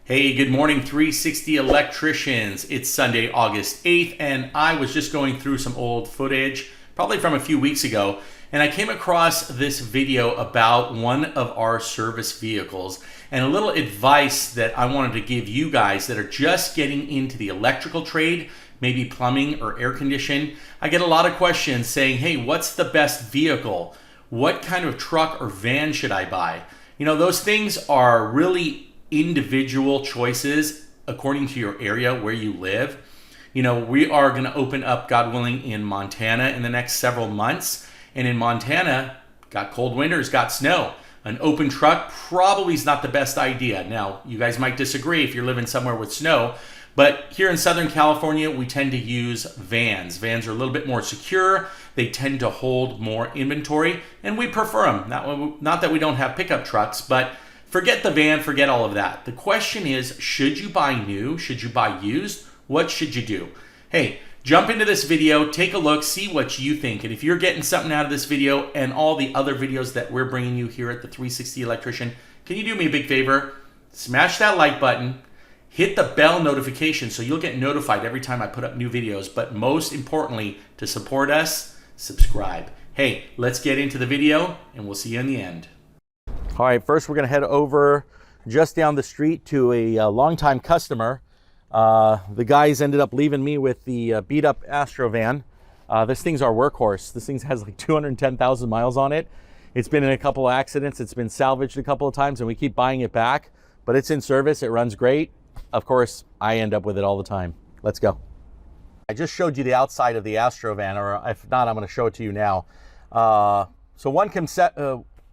Hey, good morning, 360 electricians. It's Sunday, August 8th, and I was just going through some old footage, probably from a few weeks ago, and I came across this video about one of our service vehicles and a little advice that I wanted to give you guys that are just getting into the electrical trade, maybe plumbing or air conditioning. I get a lot of questions saying, hey, what's the best vehicle? What kind of truck or van should I buy? You know, those things are really individual choices according to your area where you live. You know, we are going to open up, God willing, in Montana in the next several months. And in Montana, got cold winters, got snow. An open truck probably is not the best idea. Now, you guys might disagree if you're living somewhere with snow, but here in Southern California, we tend to use vans. Vans are a little bit more secure. They tend to hold more inventory, and we prefer them. Not that we don't have pickup trucks, but forget the van, forget all of that. The question is, should you buy new? Should you buy used? What should you do? Hey, jump into this video, take a look, see what you think. And if you're getting something out of this video and all the other videos that we're bringing you here at the 360 Electrician, can you do me a big favor? Smash that like button, hit the bell notification so you'll get notified every time I put up new videos. But most importantly, to support us, subscribe. Hey, let's get into the video and we'll see you in the end. All right, first we're going to head over just down the street to a longtime customer. The guys ended up leaving me with the beat up Astro van. This thing's our workhorse. This thing has like 210,000 miles on it. It's been in a couple of accidents. It's been salvaged a couple of times and we keep buying it back, but it's in service. It runs great. Of course, I end up with it all the time. Let's go. I just showed you the outside of the Astro van, or if not, I'm going to show it to you now. So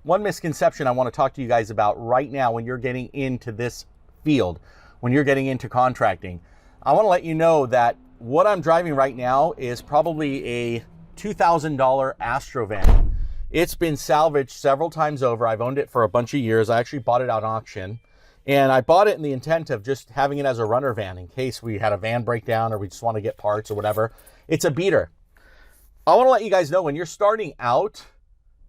one misconception I want to talk to you guys about right now when you're getting into this field, when you're getting into contracting. I want to let you know that what I'm driving right now is probably a $2,000 Astro van. It's been salvaged several times over. I've owned it for a bunch of years. I actually bought it on auction, and I bought it in the intent of just having it as a runner van in case we had a van breakdown or we just want to get parts or whatever. It's a beater. I want to let you guys know when you're starting out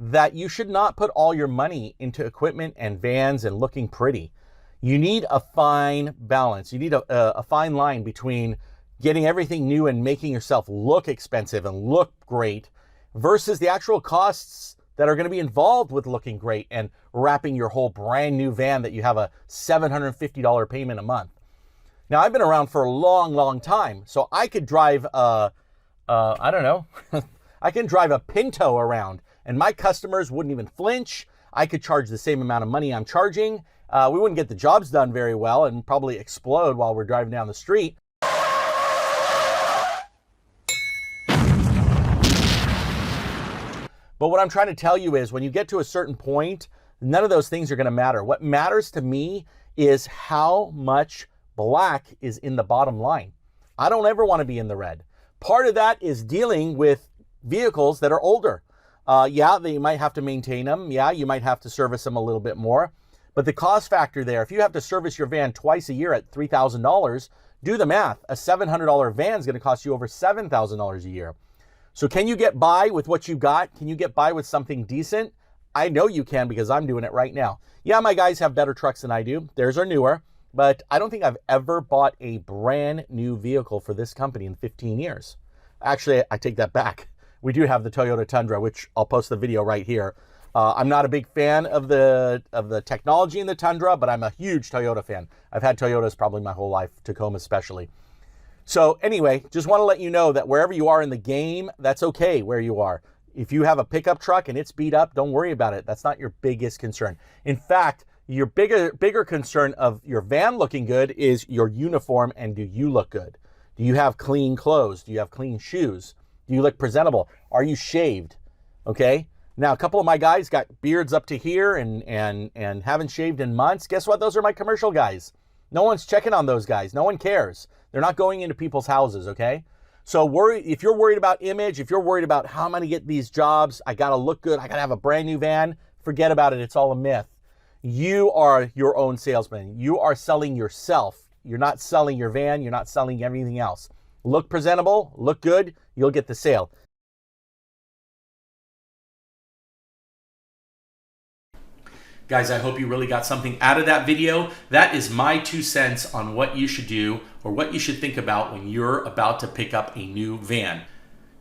that you should not put all your money into equipment and vans and looking pretty. You need a fine balance. You need a fine line between getting everything new and making yourself look expensive and look great versus the actual costs that are going to be involved with looking great and wrapping your whole brand new van that you have a $750 payment a month. Now, I've been around for a long time, so I could drive I don't know, I can drive a Pinto around and my customers wouldn't even flinch. I could charge the same amount of money I'm charging. We wouldn't get the jobs done very well and probably explode while we're driving down the street. But what I'm trying to tell you is when you get to a certain point, none of those things are going to matter. What matters to me is how much black is in the bottom line. I don't ever want to be in the red. Part of that is dealing with vehicles that are older. Yeah, you might have to maintain them. Yeah, you might have to service them a little bit more. But the cost factor there, if you have to service your van twice a year at $3,000, do the math. A $700 van is going to cost you over $7,000 a year. So can you get by with what you got? Can you get by with something decent? I know you can because I'm doing it right now. Yeah, my guys have better trucks than I do. Theirs are newer, but I don't think I've ever bought a brand new vehicle for this company in 15 years. Actually, I take that back. We do have the Toyota Tundra, which I'll post the video right here. I'm not a big fan of the technology in the Tundra, but I'm a huge Toyota fan. I've had Toyotas probably my whole life, Tacoma especially. So anyway, just want to let you know that wherever you are in the game, that's okay where you are. If you have a pickup truck and it's beat up, don't worry about it. That's not your biggest concern. In fact, your bigger concern of your van looking good is your uniform and do you look good? Do you have clean clothes? Do you have clean shoes? Do you look presentable? Are you shaved? Okay. Now, a couple of my guys got beards up to here and haven't shaved in months. Guess what? Those are my commercial guys. No one's checking on those guys. No one cares. They're not going into people's houses, okay? So if you're worried about image, if you're worried about how I'm going to get these jobs, I got to look good, I got to have a brand new van, forget about it. It's all a myth. You are your own salesman. You are selling yourself. You're not selling your van. You're not selling everything else. Look presentable, look good, you'll get the sale. Guys, I hope you really got something out of that video. That is my 2 cents on what you should do or what you should think about when you're about to pick up a new van.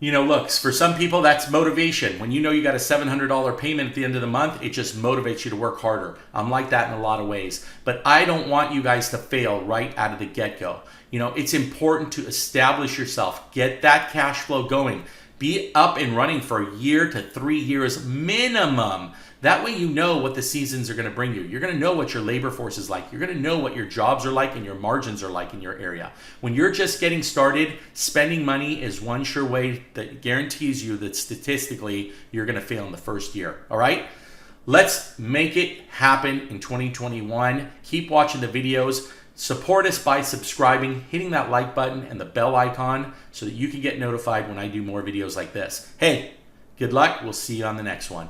You know, look, for some people, that's motivation. When you know you got a $700 payment at the end of the month, it just motivates you to work harder. I'm like that in a lot of ways. But I don't want you guys to fail right out of the get-go. You know, it's important to establish yourself, get that cash flow going, be up and running for a year to 3 years minimum. That way you know what the seasons are going to bring you. You're going to know what your labor force is like. You're going to know what your jobs are like and your margins are like in your area. When you're just getting started, spending money is one sure way that guarantees you that statistically you're going to fail in the first year. All right? Let's make it happen in 2021. Keep watching the videos. Support us by subscribing, hitting that like button and the bell icon so that you can get notified when I do more videos like this. Hey, good luck. We'll see you on the next one.